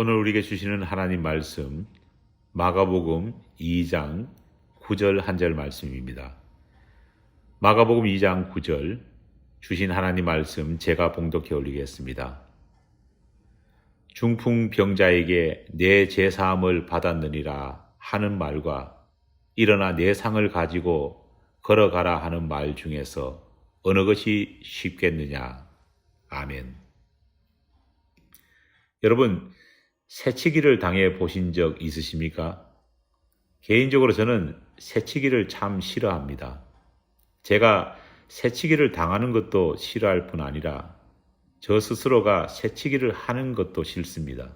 오늘 우리에게 주시는 하나님 말씀 마가복음 2장 9절 한 절 말씀입니다. 마가복음 2장 9절 주신 하나님 말씀 제가 봉독해 올리겠습니다. 중풍병자에게 내 제사함을 받았느니라 하는 말과 일어나 내 상을 가지고 걸어가라 하는 말 중에서 어느 것이 쉽겠느냐. 아멘. 여러분, 새치기를 당해 보신 적 있으십니까? 개인적으로 저는 새치기를 참 싫어합니다. 제가 새치기를 당하는 것도 싫어할 뿐 아니라 저 스스로가 새치기를 하는 것도 싫습니다.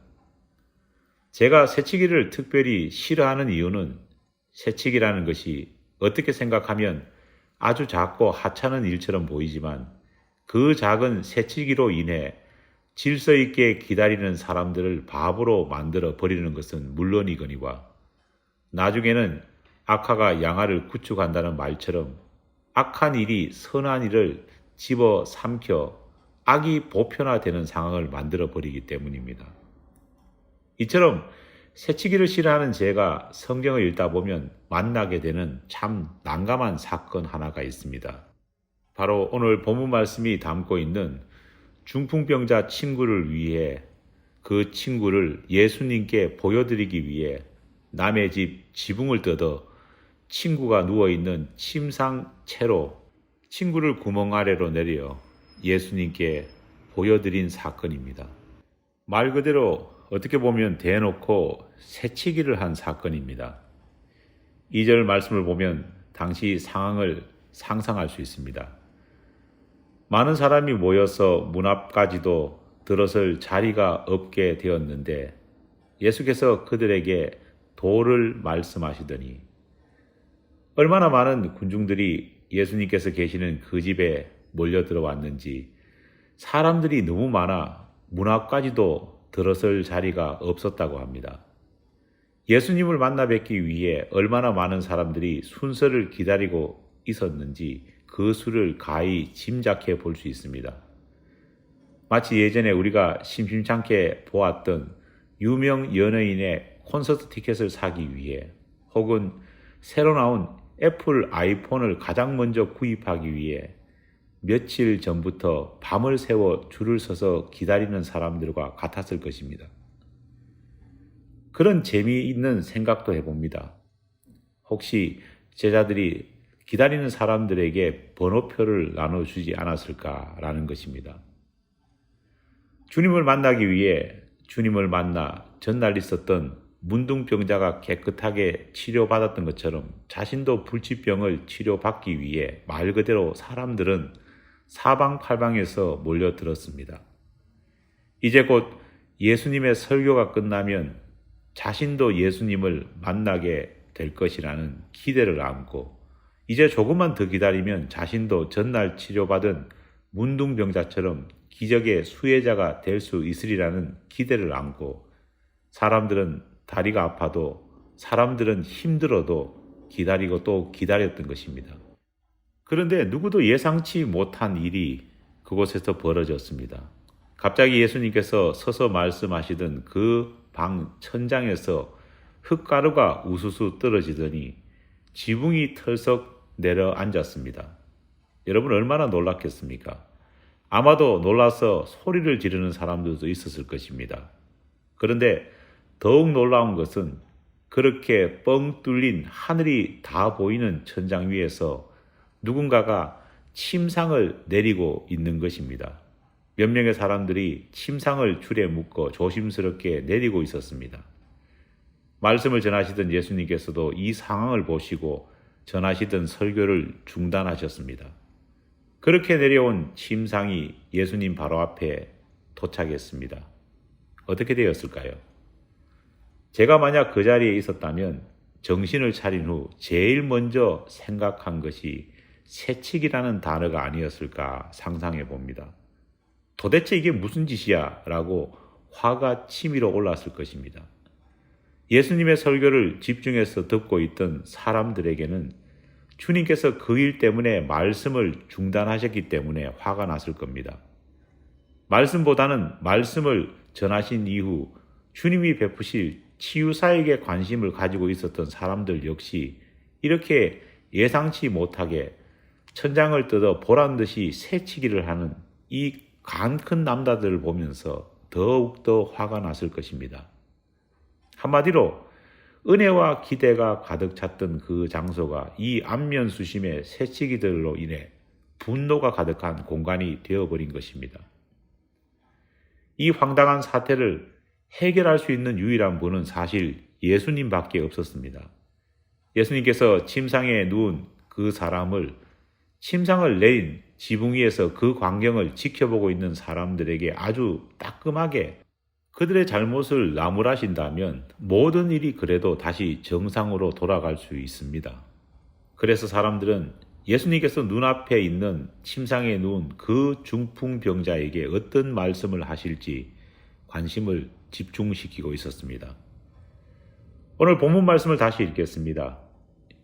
제가 새치기를 특별히 싫어하는 이유는 새치기라는 것이 어떻게 생각하면 아주 작고 하찮은 일처럼 보이지만 그 작은 새치기로 인해 질서 있게 기다리는 사람들을 바보로 만들어 버리는 것은 물론이거니와 나중에는 악화가 양화를 구축한다는 말처럼 악한 일이 선한 일을 집어 삼켜 악이 보편화되는 상황을 만들어 버리기 때문입니다. 이처럼 새치기를 싫어하는 제가 성경을 읽다 보면 만나게 되는 참 난감한 사건 하나가 있습니다. 바로 오늘 본문 말씀이 담고 있는 중풍병자 친구를 위해 그 친구를 예수님께 보여드리기 위해 남의 집 지붕을 뜯어 친구가 누워있는 침상채로 친구를 구멍 아래로 내려 예수님께 보여드린 사건입니다. 말 그대로 어떻게 보면 대놓고 새치기를 한 사건입니다. 2절 말씀을 보면 당시 상황을 상상할 수 있습니다. 많은 사람이 모여서 문 앞까지도 들어설 자리가 없게 되었는데 예수께서 그들에게 도를 말씀하시더니 얼마나 많은 군중들이 예수님께서 계시는 그 집에 몰려 들어왔는지 사람들이 너무 많아 문 앞까지도 들어설 자리가 없었다고 합니다. 예수님을 만나 뵙기 위해 얼마나 많은 사람들이 순서를 기다리고 있었는지 그 수를 가히 짐작해 볼 수 있습니다. 마치 예전에 우리가 심심찮게 보았던 유명 연예인의 콘서트 티켓을 사기 위해 혹은 새로 나온 애플 아이폰을 가장 먼저 구입하기 위해 며칠 전부터 밤을 새워 줄을 서서 기다리는 사람들과 같았을 것입니다. 그런 재미있는 생각도 해봅니다. 혹시 제자들이 기다리는 사람들에게 번호표를 나눠주지 않았을까라는 것입니다. 주님을 만나기 위해 주님을 만나 전날 있었던 문둥병자가 깨끗하게 치료받았던 것처럼 자신도 불치병을 치료받기 위해 말 그대로 사람들은 사방팔방에서 몰려들었습니다. 이제 곧 예수님의 설교가 끝나면 자신도 예수님을 만나게 될 것이라는 기대를 안고 이제 조금만 더 기다리면 자신도 전날 치료받은 문둥병자처럼 기적의 수혜자가 될 수 있으리라는 기대를 안고 사람들은 다리가 아파도 사람들은 힘들어도 기다리고 또 기다렸던 것입니다. 그런데 누구도 예상치 못한 일이 그곳에서 벌어졌습니다. 갑자기 예수님께서 서서 말씀하시던 그 방 천장에서 흙가루가 우수수 떨어지더니 지붕이 털썩 내려앉았습니다. 여러분 얼마나 놀랐겠습니까? 아마도 놀라서 소리를 지르는 사람들도 있었을 것입니다. 그런데 더욱 놀라운 것은 그렇게 뻥 뚫린 하늘이 다 보이는 천장 위에서 누군가가 침상을 내리고 있는 것입니다. 몇 명의 사람들이 침상을 줄에 묶어 조심스럽게 내리고 있었습니다. 말씀을 전하시던 예수님께서도 이 상황을 보시고 전하시던 설교를 중단하셨습니다. 그렇게 내려온 침상이 예수님 바로 앞에 도착했습니다. 어떻게 되었을까요? 제가 만약 그 자리에 있었다면 정신을 차린 후 제일 먼저 생각한 것이 새치기라는 단어가 아니었을까 상상해 봅니다. 도대체 이게 무슨 짓이야? 라고 화가 치밀어 올랐을 것입니다. 예수님의 설교를 집중해서 듣고 있던 사람들에게는 주님께서 그 일 때문에 말씀을 중단하셨기 때문에 화가 났을 겁니다. 말씀보다는 말씀을 전하신 이후 주님이 베푸실 치유사에게 관심을 가지고 있었던 사람들 역시 이렇게 예상치 못하게 천장을 뜯어 보란듯이 새치기를 하는 이 간 큰 남자들을 보면서 더욱더 화가 났을 것입니다. 한마디로 은혜와 기대가 가득 찼던 그 장소가 이 안면수심의 새치기들로 인해 분노가 가득한 공간이 되어버린 것입니다. 이 황당한 사태를 해결할 수 있는 유일한 분은 사실 예수님밖에 없었습니다. 예수님께서 침상에 누운 그 사람을 침상을 내린 지붕 위에서 그 광경을 지켜보고 있는 사람들에게 아주 따끔하게 그들의 잘못을 나무라신다면 모든 일이 그래도 다시 정상으로 돌아갈 수 있습니다. 그래서 사람들은 예수님께서 눈앞에 있는 침상에 누운 그 중풍병자에게 어떤 말씀을 하실지 관심을 집중시키고 있었습니다. 오늘 본문 말씀을 다시 읽겠습니다.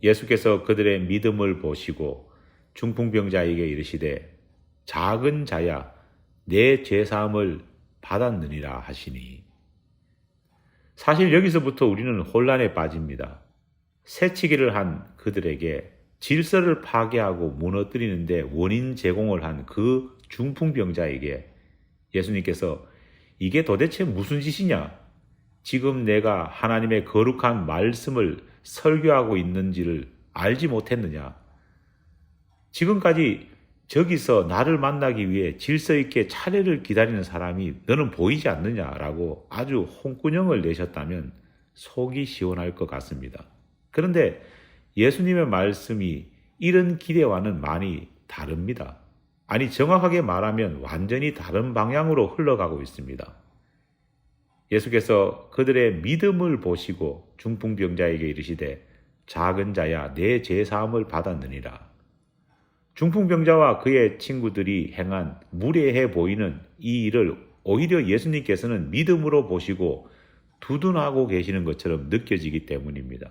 예수께서 그들의 믿음을 보시고 중풍병자에게 이르시되 작은 자야 내 죄사함을 받았느니라 하시니. 사실 여기서부터 우리는 혼란에 빠집니다. 새치기를 한 그들에게 질서를 파괴하고 무너뜨리는데 원인 제공을 한 그 중풍병자에게 예수님께서 이게 도대체 무슨 짓이냐? 지금 내가 하나님의 거룩한 말씀을 설교하고 있는지를 알지 못했느냐? 지금까지 저기서 나를 만나기 위해 질서 있게 차례를 기다리는 사람이 너는 보이지 않느냐라고 아주 홍군형을 내셨다면 속이 시원할 것 같습니다. 그런데 예수님의 말씀이 이런 기대와는 많이 다릅니다. 아니, 정확하게 말하면 완전히 다른 방향으로 흘러가고 있습니다. 예수께서 그들의 믿음을 보시고 중풍병자에게 이르시되 작은 자야 내 죄사함을 받았느니라. 중풍병자와 그의 친구들이 행한 무례해 보이는 이 일을 오히려 예수님께서는 믿음으로 보시고 두둔하고 계시는 것처럼 느껴지기 때문입니다.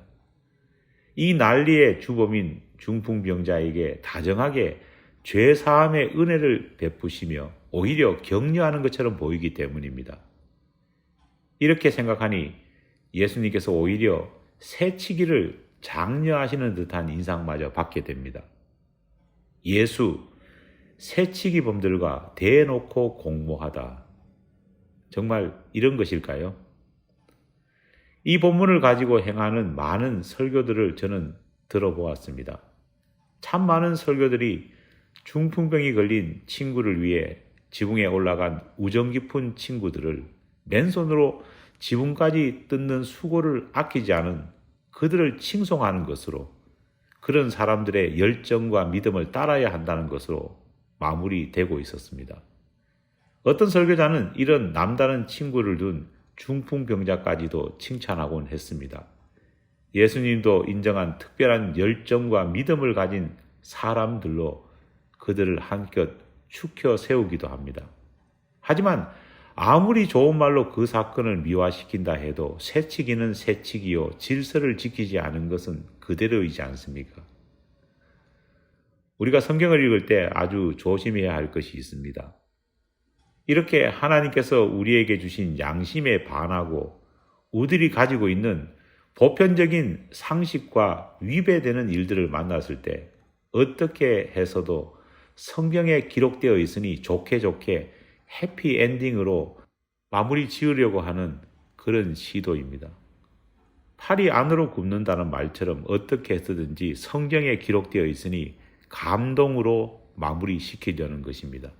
이 난리의 주범인 중풍병자에게 다정하게 죄사함의 은혜를 베푸시며 오히려 격려하는 것처럼 보이기 때문입니다. 이렇게 생각하니 예수님께서 오히려 새치기를 장려하시는 듯한 인상마저 받게 됩니다. 예수, 새치기범들과 대놓고 공모하다. 정말 이런 것일까요? 이 본문을 가지고 행하는 많은 설교들을 저는 들어보았습니다. 참 많은 설교들이 중풍병이 걸린 친구를 위해 지붕에 올라간 우정 깊은 친구들을 맨손으로 지붕까지 뜯는 수고를 아끼지 않은 그들을 칭송하는 것으로, 그런 사람들의 열정과 믿음을 따라야 한다는 것으로 마무리되고 있었습니다. 어떤 설교자는 이런 남다른 친구를 둔 중풍병자까지도 칭찬하곤 했습니다. 예수님도 인정한 특별한 열정과 믿음을 가진 사람들로 그들을 한껏 축혀 세우기도 합니다. 하지만 아무리 좋은 말로 그 사건을 미화시킨다 해도 새치기는 새치기요 질서를 지키지 않은 것은 그대로이지 않습니까? 우리가 성경을 읽을 때 아주 조심해야 할 것이 있습니다. 이렇게 하나님께서 우리에게 주신 양심에 반하고 우리들이 가지고 있는 보편적인 상식과 위배되는 일들을 만났을 때 어떻게 해서도 성경에 기록되어 있으니 좋게 해피엔딩으로 마무리 지으려고 하는 그런 시도입니다. 팔이 안으로 굽는다는 말처럼 어떻게 해서든지 성경에 기록되어 있으니 감동으로 마무리 시키려는 것입니다.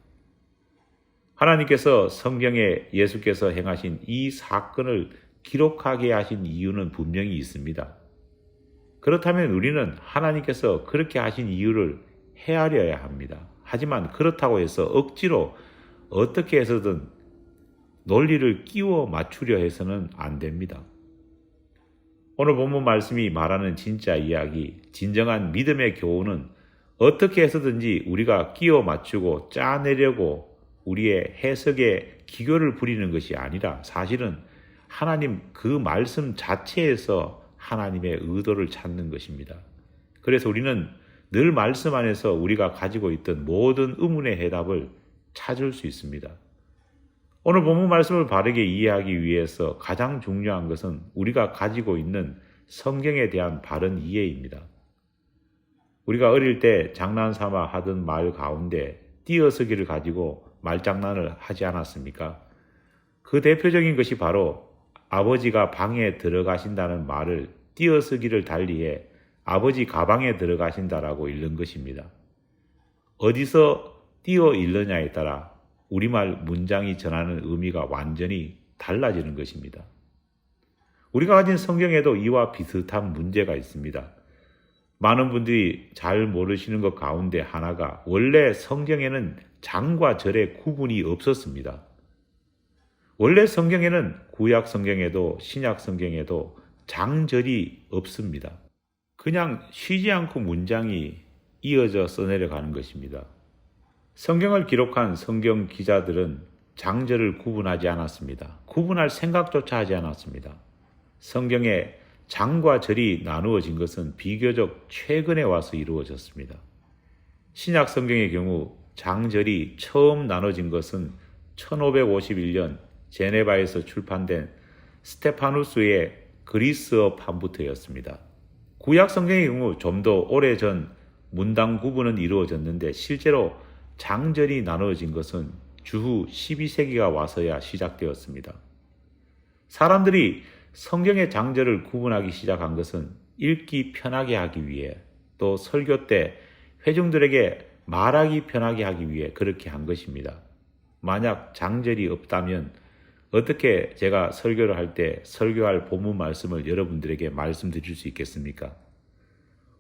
하나님께서 성경에 예수께서 행하신 이 사건을 기록하게 하신 이유는 분명히 있습니다. 그렇다면 우리는 하나님께서 그렇게 하신 이유를 헤아려야 합니다. 하지만 그렇다고 해서 억지로 어떻게 해서든 논리를 끼워 맞추려 해서는 안 됩니다. 오늘 본문 말씀이 말하는 진짜 이야기, 진정한 믿음의 교훈은 어떻게 해서든지 우리가 끼워 맞추고 짜내려고 우리의 해석에 기교를 부리는 것이 아니라 사실은 하나님 그 말씀 자체에서 하나님의 의도를 찾는 것입니다. 그래서 우리는 늘 말씀 안에서 우리가 가지고 있던 모든 의문의 해답을 찾을 수 있습니다. 오늘 본문 말씀을 바르게 이해하기 위해서 가장 중요한 것은 우리가 가지고 있는 성경에 대한 바른 이해입니다. 우리가 어릴 때 장난삼아 하던 말 가운데 띄어쓰기를 가지고 말장난을 하지 않았습니까? 그 대표적인 것이 바로 아버지가 방에 들어가신다는 말을 띄어쓰기를 달리해 아버지 가방에 들어가신다라고 읽는 것입니다. 어디서 띄어 읽느냐에 따라 우리말 문장이 전하는 의미가 완전히 달라지는 것입니다. 우리가 가진 성경에도 이와 비슷한 문제가 있습니다. 많은 분들이 잘 모르시는 것 가운데 하나가 원래 성경에는 장과 절의 구분이 없었습니다. 원래 성경에는 구약 성경에도 신약 성경에도 장절이 없습니다. 그냥 쉬지 않고 문장이 이어져 써내려가는 것입니다. 성경을 기록한 성경 기자들은 장절을 구분하지 않았습니다. 구분할 생각조차 하지 않았습니다. 성경에 장과 절이 나누어진 것은 비교적 최근에 와서 이루어졌습니다. 신약 성경의 경우 장절이 처음 나눠진 것은 1551년 제네바에서 출판된 스테파누스의 그리스어 판부터였습니다. 구약 성경의 경우 좀 더 오래전 문당 구분은 이루어졌는데 실제로 장절이 나눠진 것은 주후 12세기가 와서야 시작되었습니다. 사람들이 성경의 장절을 구분하기 시작한 것은 읽기 편하게 하기 위해 또 설교 때 회중들에게 말하기 편하게 하기 위해 그렇게 한 것입니다. 만약 장절이 없다면 어떻게 제가 설교를 할 때 설교할 본문 말씀을 여러분들에게 말씀드릴 수 있겠습니까?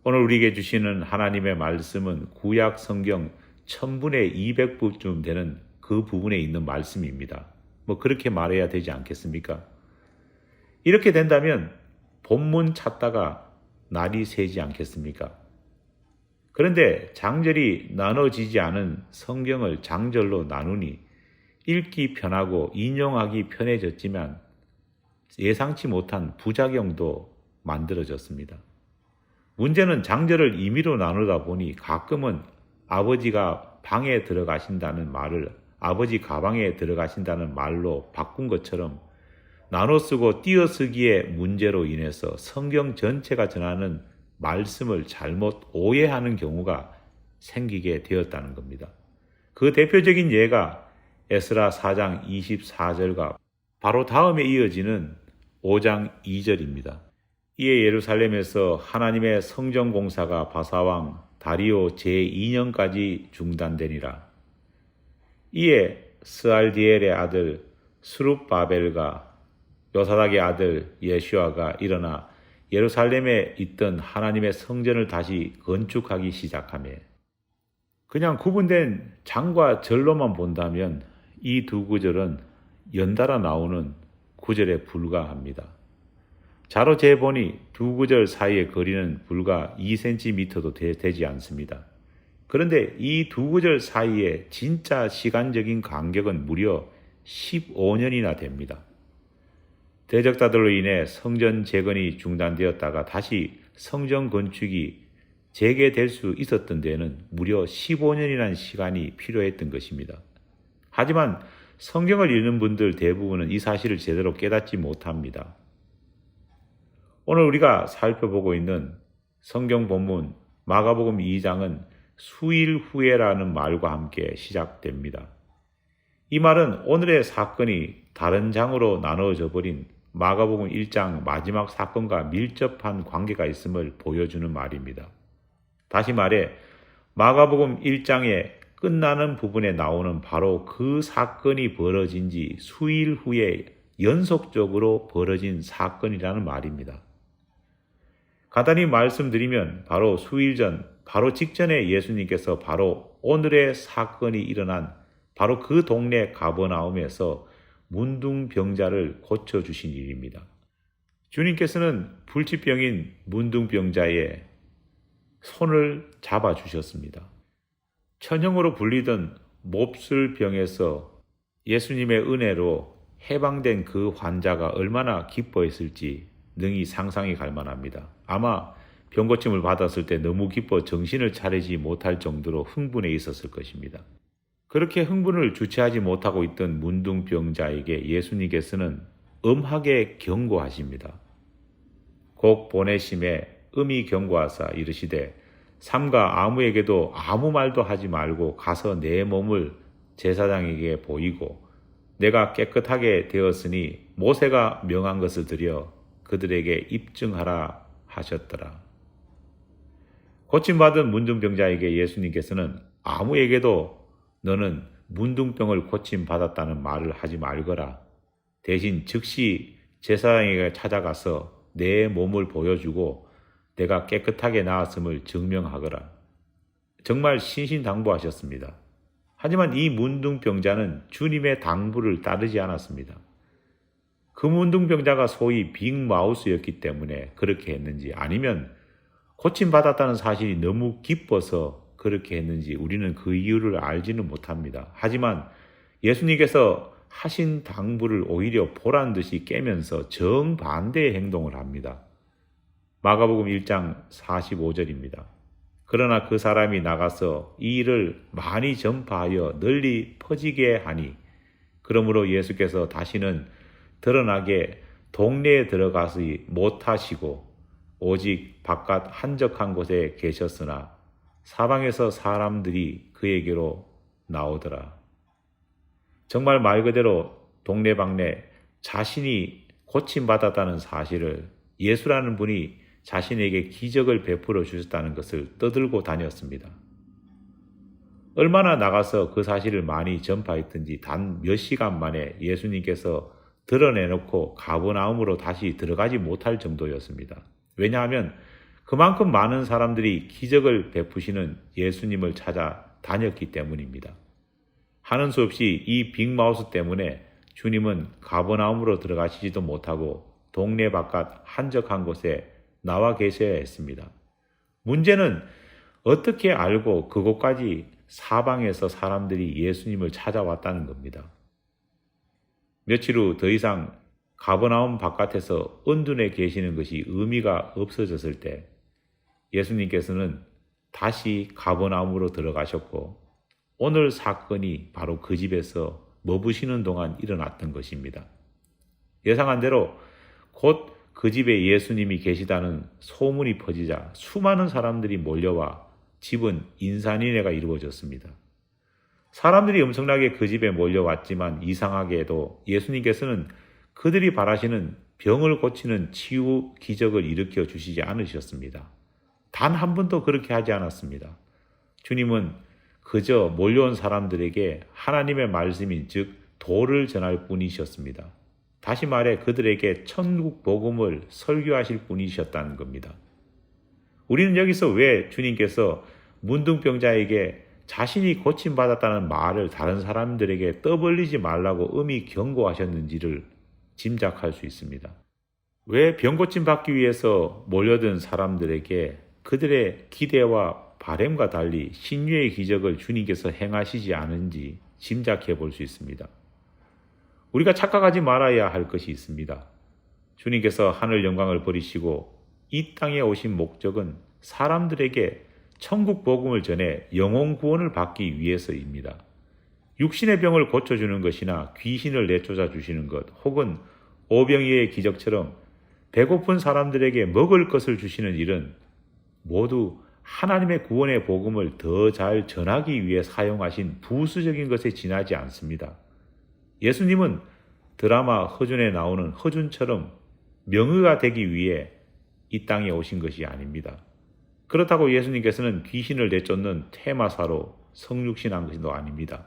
오늘 우리에게 주시는 하나님의 말씀은 구약 성경 1000분의 200부쯤 되는 그 부분에 있는 말씀입니다. 그렇게 말해야 되지 않겠습니까? 이렇게 된다면 본문 찾다가 날이 새지 않겠습니까? 그런데 장절이 나눠지지 않은 성경을 장절로 나누니 읽기 편하고 인용하기 편해졌지만 예상치 못한 부작용도 만들어졌습니다. 문제는 장절을 임의로 나누다 보니 가끔은 아버지가 방에 들어가신다는 말을 아버지 가방에 들어가신다는 말로 바꾼 것처럼 나눠 쓰고 띄어쓰기의 문제로 인해서 성경 전체가 전하는 말씀을 잘못 오해하는 경우가 생기게 되었다는 겁니다. 그 대표적인 예가 에스라 4장 24절과 바로 다음에 이어지는 5장 2절입니다. 이에 예루살렘에서 하나님의 성전 공사가 바사왕 다리오 제2년까지 중단되니라. 이에 스알디엘의 아들 스룹바벨과 요사닥의 아들 예슈아가 일어나 예루살렘에 있던 하나님의 성전을 다시 건축하기 시작하며 그냥 구분된 장과 절로만 본다면 이 두 구절은 연달아 나오는 구절에 불과합니다. 자로 재보니 두 구절 사이의 거리는 불과 2cm도 되지 않습니다. 그런데 이 두 구절 사이의 진짜 시간적인 간격은 무려 15년이나 됩니다. 대적자들로 인해 성전 재건이 중단되었다가 다시 성전 건축이 재개될 수 있었던 데에는 무려 15년이라는 시간이 필요했던 것입니다. 하지만 성경을 읽는 분들 대부분은 이 사실을 제대로 깨닫지 못합니다. 오늘 우리가 살펴보고 있는 성경 본문 마가복음 2장은 수일 후에라는 말과 함께 시작됩니다. 이 말은 오늘의 사건이 다른 장으로 나누어져 버린 마가복음 1장 마지막 사건과 밀접한 관계가 있음을 보여주는 말입니다. 다시 말해 마가복음 1장의 끝나는 부분에 나오는 바로 그 사건이 벌어진 지 수일 후에 연속적으로 벌어진 사건이라는 말입니다. 간단히 말씀드리면 바로 수일 전, 바로 직전에 예수님께서 바로 오늘의 사건이 일어난 바로 그 동네 가버나움에서 문둥병자를 고쳐주신 일입니다. 주님께서는 불치병인 문둥병자의 손을 잡아주셨습니다. 천형으로 불리던 몹쓸병에서 예수님의 은혜로 해방된 그 환자가 얼마나 기뻐했을지 능히 상상이 갈 만합니다. 아마 병고침을 받았을 때 너무 기뻐 정신을 차리지 못할 정도로 흥분해 있었을 것입니다. 그렇게 흥분을 주체하지 못하고 있던 문둥병자에게 예수님께서는 엄하게 경고하십니다. 곡 보내심에 음이 경고하사 이르시되 삼가 아무에게도 아무 말도 하지 말고 가서 내 몸을 제사장에게 보이고 내가 깨끗하게 되었으니 모세가 명한 것을 드려 그들에게 입증하라 하셨더라. 고침받은 문둥병자에게 예수님께서는 아무에게도 너는 문둥병을 고침받았다는 말을 하지 말거라. 대신 즉시 제사장에게 찾아가서 내 몸을 보여주고 내가 깨끗하게 나았음을 증명하거라. 정말 신신당부하셨습니다. 하지만 이 문둥병자는 주님의 당부를 따르지 않았습니다. 그 문둥병자가 소위 빅마우스였기 때문에 그렇게 했는지 아니면 고침받았다는 사실이 너무 기뻐서 그렇게 했는지 우리는 그 이유를 알지는 못합니다. 하지만 예수님께서 하신 당부를 오히려 보란 듯이 깨면서 정반대의 행동을 합니다. 마가복음 1장 45절입니다. 그러나 그 사람이 나가서 이 일을 많이 전파하여 널리 퍼지게 하니 그러므로 예수께서 다시는 드러나게 동네에 들어가서 못하시고 오직 바깥 한적한 곳에 계셨으나 사방에서 사람들이 그에게로 나오더라. 정말 말 그대로 동네방네 자신이 고침받았다는 사실을 예수라는 분이 자신에게 기적을 베풀어 주셨다는 것을 떠들고 다녔습니다. 얼마나 나가서 그 사실을 많이 전파했든지 단 몇 시간 만에 예수님께서 드러내놓고 가버나움으로 다시 들어가지 못할 정도였습니다. 왜냐하면 그만큼 많은 사람들이 기적을 베푸시는 예수님을 찾아 다녔기 때문입니다. 하는 수 없이 이 빅마우스 때문에 주님은 가버나움으로 들어가시지도 못하고 동네 바깥 한적한 곳에 나와 계셔야 했습니다. 문제는 어떻게 알고 그곳까지 사방에서 사람들이 예수님을 찾아왔다는 겁니다. 며칠 후 더 이상 가버나움 바깥에서 은둔해 계시는 것이 의미가 없어졌을 때 예수님께서는 다시 가버나움으로 들어가셨고 오늘 사건이 바로 그 집에서 머무시는 동안 일어났던 것입니다. 예상한 대로 곧 그 집에 예수님이 계시다는 소문이 퍼지자 수많은 사람들이 몰려와 집은 인산인해가 이루어졌습니다. 사람들이 엄청나게 그 집에 몰려왔지만 이상하게도 예수님께서는 그들이 바라시는 병을 고치는 치유 기적을 일으켜 주시지 않으셨습니다. 단 한 번도 그렇게 하지 않았습니다. 주님은 그저 몰려온 사람들에게 하나님의 말씀인 즉 도를 전할 뿐이셨습니다. 다시 말해 그들에게 천국 복음을 설교하실 분이셨다는 겁니다. 우리는 여기서 왜 주님께서 문둥병자에게 자신이 고침받았다는 말을 다른 사람들에게 떠벌리지 말라고 엄히 경고하셨는지를 짐작할 수 있습니다. 왜 병고침 받기 위해서 몰려든 사람들에게 그들의 기대와 바램과 달리 신유의 기적을 주님께서 행하시지 않은지 짐작해 볼 수 있습니다. 우리가 착각하지 말아야 할 것이 있습니다. 주님께서 하늘 영광을 버리시고 이 땅에 오신 목적은 사람들에게 천국 복음을 전해 영혼 구원을 받기 위해서입니다. 육신의 병을 고쳐주는 것이나 귀신을 내쫓아 주시는 것 혹은 오병이의 기적처럼 배고픈 사람들에게 먹을 것을 주시는 일은 모두 하나님의 구원의 복음을 더 잘 전하기 위해 사용하신 부수적인 것에 지나지 않습니다. 예수님은 드라마 허준에 나오는 허준처럼 명의가 되기 위해 이 땅에 오신 것이 아닙니다. 그렇다고 예수님께서는 귀신을 내쫓는 테마사로 성육신한 것도 아닙니다.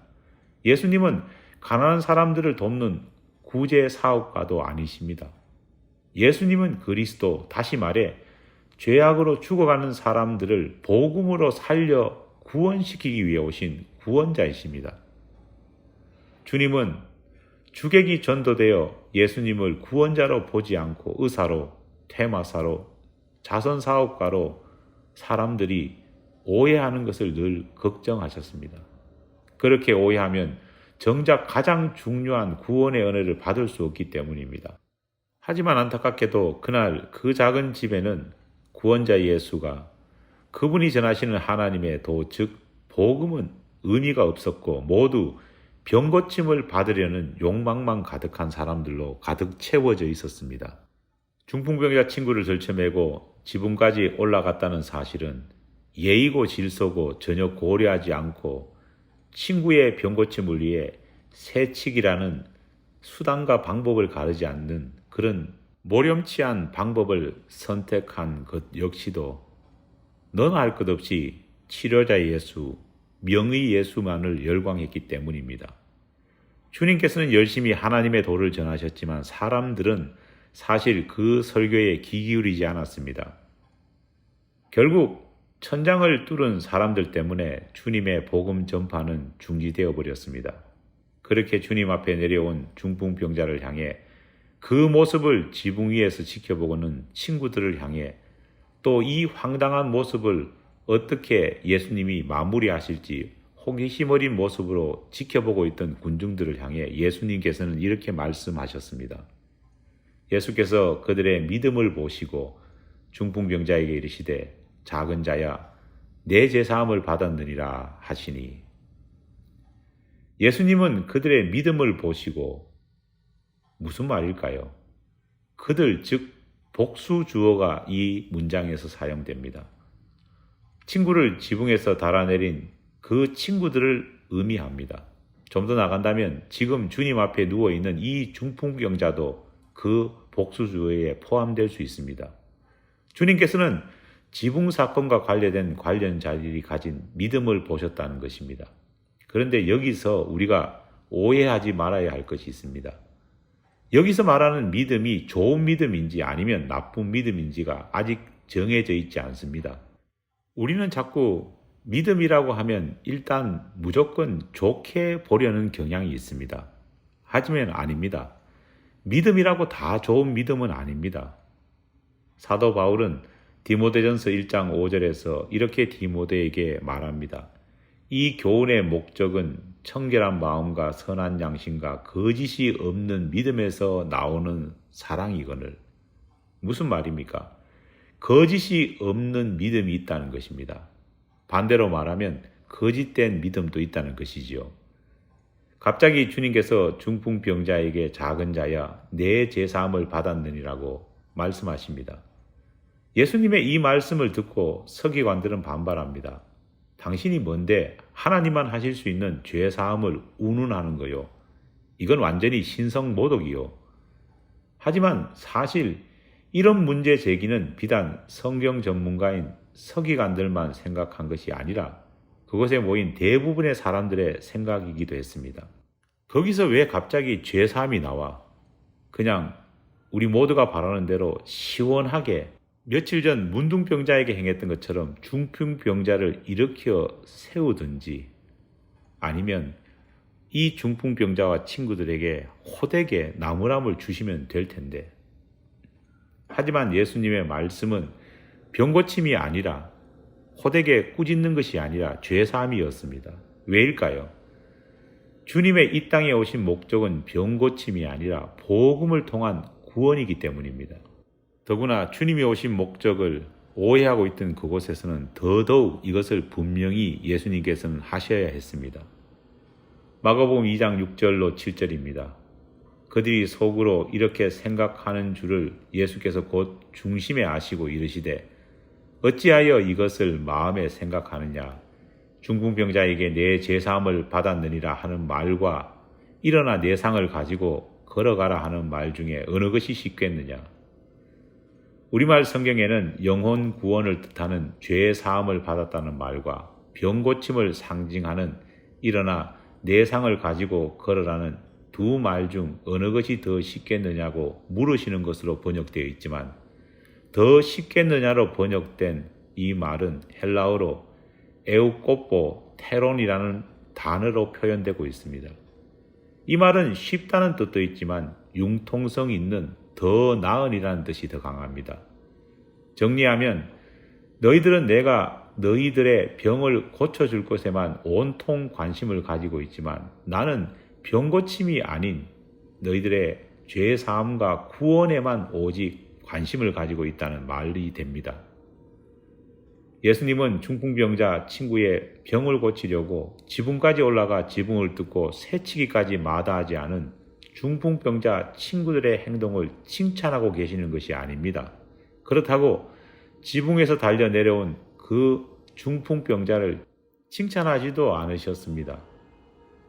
예수님은 가난한 사람들을 돕는 구제 사업가도 아니십니다. 예수님은 그리스도, 다시 말해 죄악으로 죽어가는 사람들을 복음으로 살려 구원시키기 위해 오신 구원자이십니다. 주님은 주객이 전도되어 예수님을 구원자로 보지 않고 의사로, 테마사로, 자선사업가로 사람들이 오해하는 것을 늘 걱정하셨습니다. 그렇게 오해하면 정작 가장 중요한 구원의 은혜를 받을 수 없기 때문입니다. 하지만 안타깝게도 그날 그 작은 집에는 구원자 예수가 그분이 전하시는 하나님의 도, 즉 복음은 의미가 없었고 모두 병고침을 받으려는 욕망만 가득한 사람들로 가득 채워져 있었습니다. 중풍병자 친구를 들쳐매고 지붕까지 올라갔다는 사실은 예의고 질서고 전혀 고려하지 않고 친구의 병고침을 위해 새치기라는 수단과 방법을 가르지 않는 그런 모렴치한 방법을 선택한 것 역시도 너나 할 것 없이 치료자 예수, 명의 예수만을 열광했기 때문입니다. 주님께서는 열심히 하나님의 도를 전하셨지만 사람들은 사실 그 설교에 귀 기울이지 않았습니다. 결국 천장을 뚫은 사람들 때문에 주님의 복음 전파는 중지되어 버렸습니다. 그렇게 주님 앞에 내려온 중풍병자를 향해 그 모습을 지붕 위에서 지켜보고는 친구들을 향해 또 이 황당한 모습을 어떻게 예수님이 마무리하실지 호기심 어린 모습으로 지켜보고 있던 군중들을 향해 예수님께서는 이렇게 말씀하셨습니다. 예수께서 그들의 믿음을 보시고 중풍병자에게 이르시되 작은 자야 내 죄사함을 받았느니라 하시니, 예수님은 그들의 믿음을 보시고, 무슨 말일까요? 그들 즉 복수 주어가 이 문장에서 사용됩니다. 친구를 지붕에서 달아내린 그 친구들을 의미합니다. 좀 더 나간다면 지금 주님 앞에 누워있는 이 중풍병자도 그 복수 주어에 포함될 수 있습니다. 주님께서는 지붕 사건과 관련된 관련자들이 가진 믿음을 보셨다는 것입니다. 그런데 여기서 우리가 오해하지 말아야 할 것이 있습니다. 여기서 말하는 믿음이 좋은 믿음인지 아니면 나쁜 믿음인지가 아직 정해져 있지 않습니다. 우리는 자꾸 믿음이라고 하면 일단 무조건 좋게 보려는 경향이 있습니다. 하지만 아닙니다. 믿음이라고 다 좋은 믿음은 아닙니다. 사도 바울은 디모데전서 1장 5절에서 이렇게 디모데에게 말합니다. 이 교훈의 목적은 청결한 마음과 선한 양심과 거짓이 없는 믿음에서 나오는 사랑이거늘. 무슨 말입니까? 거짓이 없는 믿음이 있다는 것입니다. 반대로 말하면 거짓된 믿음도 있다는 것이지요. 갑자기 주님께서 중풍병자에게 작은 자야 내 죄사함을 받았느니라고 말씀하십니다. 예수님의 이 말씀을 듣고 서기관들은 반발합니다. 당신이 뭔데 하나님만 하실 수 있는 죄사함을 운운하는 거요. 이건 완전히 신성모독이요. 하지만 사실 이런 문제 제기는 비단 성경 전문가인 서기관들만 생각한 것이 아니라 그곳에 모인 대부분의 사람들의 생각이기도 했습니다. 거기서 왜 갑자기 죄사함이 나와? 그냥 우리 모두가 바라는 대로 시원하게 며칠 전 문둥병자에게 행했던 것처럼 중풍병자를 일으켜 세우든지 아니면 이 중풍병자와 친구들에게 호되게 나무람을 주시면 될 텐데. 하지만 예수님의 말씀은 병고침이 아니라 호되게 꾸짖는 것이 아니라 죄사함이었습니다. 왜일까요? 주님의 이 땅에 오신 목적은 병고침이 아니라 복음을 통한 구원이기 때문입니다. 더구나 주님이 오신 목적을 오해하고 있던 그곳에서는 더더욱 이것을 분명히 예수님께서는 하셔야 했습니다. 마가복음 2장 6절로 7절입니다. 그들이 속으로 이렇게 생각하는 줄을 예수께서 곧 중심에 아시고 이르시되 어찌하여 이것을 마음에 생각하느냐? 중풍병자에게 내 죄사함을 받았느니라 하는 말과 일어나 내 상을 가지고 걸어가라 하는 말 중에 어느 것이 쉽겠느냐? 우리말 성경에는 영혼 구원을 뜻하는 죄 사함을 받았다는 말과 병고침을 상징하는 일어나 내 상을 가지고 걸으라는 두 말 중 어느 것이 더 쉽겠느냐고 물으시는 것으로 번역되어 있지만 더 쉽겠느냐로 번역된 이 말은 헬라어로 에우코포 테론이라는 단어로 표현되고 있습니다. 이 말은 쉽다는 뜻도 있지만 융통성 있는 더 나은이라는 뜻이 더 강합니다. 정리하면 너희들은 내가 너희들의 병을 고쳐줄 것에만 온통 관심을 가지고 있지만 나는 병고침이 아닌 너희들의 죄사함과 구원에만 오직 관심을 가지고 있다는 말이 됩니다. 예수님은 중풍병자 친구의 병을 고치려고 지붕까지 올라가 지붕을 뜯고 새치기까지 마다하지 않은 중풍병자 친구들의 행동을 칭찬하고 계시는 것이 아닙니다. 그렇다고 지붕에서 달려 내려온 그 중풍병자를 칭찬하지도 않으셨습니다.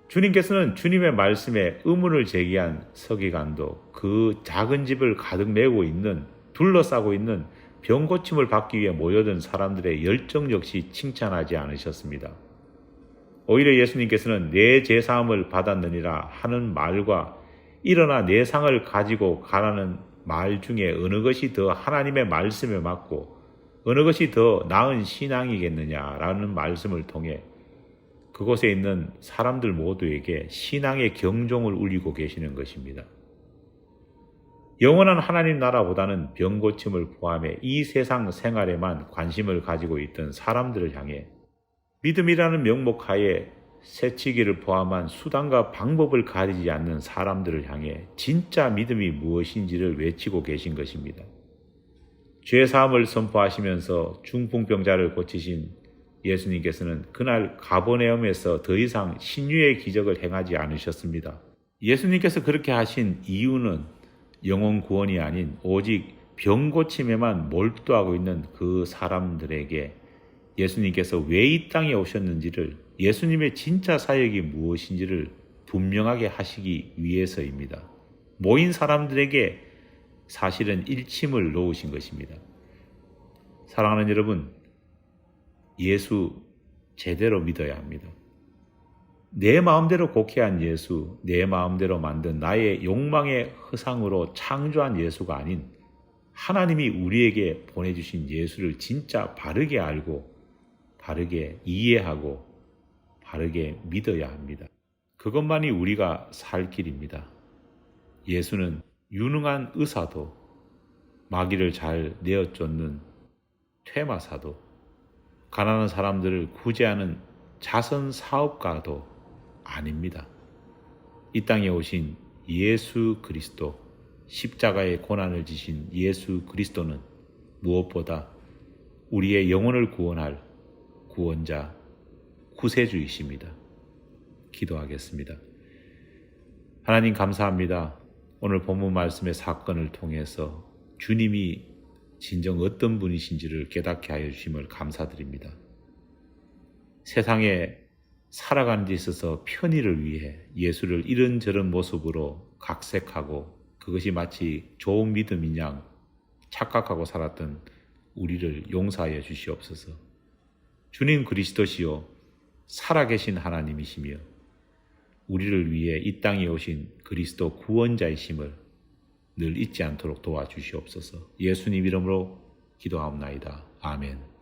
주님께서는 주님의 말씀에 의문을 제기한 서기관도 그 작은 집을 가득 메우고 있는, 둘러싸고 있는 병 고침을 받기 위해 모여든 사람들의 열정 역시 칭찬하지 않으셨습니다. 오히려 예수님께서는 내 죄사함을 받았느니라 하는 말과 일어나 내 상을 가지고 가라는 말 중에 어느 것이 더 하나님의 말씀에 맞고 어느 것이 더 나은 신앙이겠느냐라는 말씀을 통해 그곳에 있는 사람들 모두에게 신앙의 경종을 울리고 계시는 것입니다. 영원한 하나님 나라보다는 병 고침을 포함해 이 세상 생활에만 관심을 가지고 있던 사람들을 향해 믿음이라는 명목 하에 새치기를 포함한 수단과 방법을 가리지 않는 사람들을 향해 진짜 믿음이 무엇인지를 외치고 계신 것입니다. 죄사함을 선포하시면서 중풍병자를 고치신 예수님께서는 그날 가버나움에서 더 이상 신유의 기적을 행하지 않으셨습니다. 예수님께서 그렇게 하신 이유는 영혼 구원이 아닌 오직 병 고침에만 몰두하고 있는 그 사람들에게 예수님께서 왜 이 땅에 오셨는지를, 예수님의 진짜 사역이 무엇인지를 분명하게 하시기 위해서입니다. 모인 사람들에게 사실은 일침을 놓으신 것입니다. 사랑하는 여러분, 예수 제대로 믿어야 합니다. 내 마음대로 곡해한 예수, 내 마음대로 만든 나의 욕망의 허상으로 창조한 예수가 아닌 하나님이 우리에게 보내주신 예수를 진짜 바르게 알고 바르게 이해하고 바르게 믿어야 합니다. 그것만이 우리가 살 길입니다. 예수는 유능한 의사도, 마귀를 잘 내어쫓는 퇴마사도, 가난한 사람들을 구제하는 자선 사업가도 아닙니다. 이 땅에 오신 예수 그리스도, 십자가의 고난을 지신 예수 그리스도는 무엇보다 우리의 영혼을 구원할 구원자, 구세주이십니다. 기도하겠습니다. 하나님 감사합니다. 오늘 본문 말씀의 사건을 통해서 주님이 진정 어떤 분이신지를 깨닫게 하여 주심을 감사드립니다. 세상에 살아가는 데 있어서 편의를 위해 예수를 이런저런 모습으로 각색하고 그것이 마치 좋은 믿음인 양 착각하고 살았던 우리를 용서하여 주시옵소서. 주님 그리스도시요 살아계신 하나님이시며 우리를 위해 이 땅에 오신 그리스도 구원자이심을 늘 잊지 않도록 도와주시옵소서. 예수님 이름으로 기도하옵나이다. 아멘.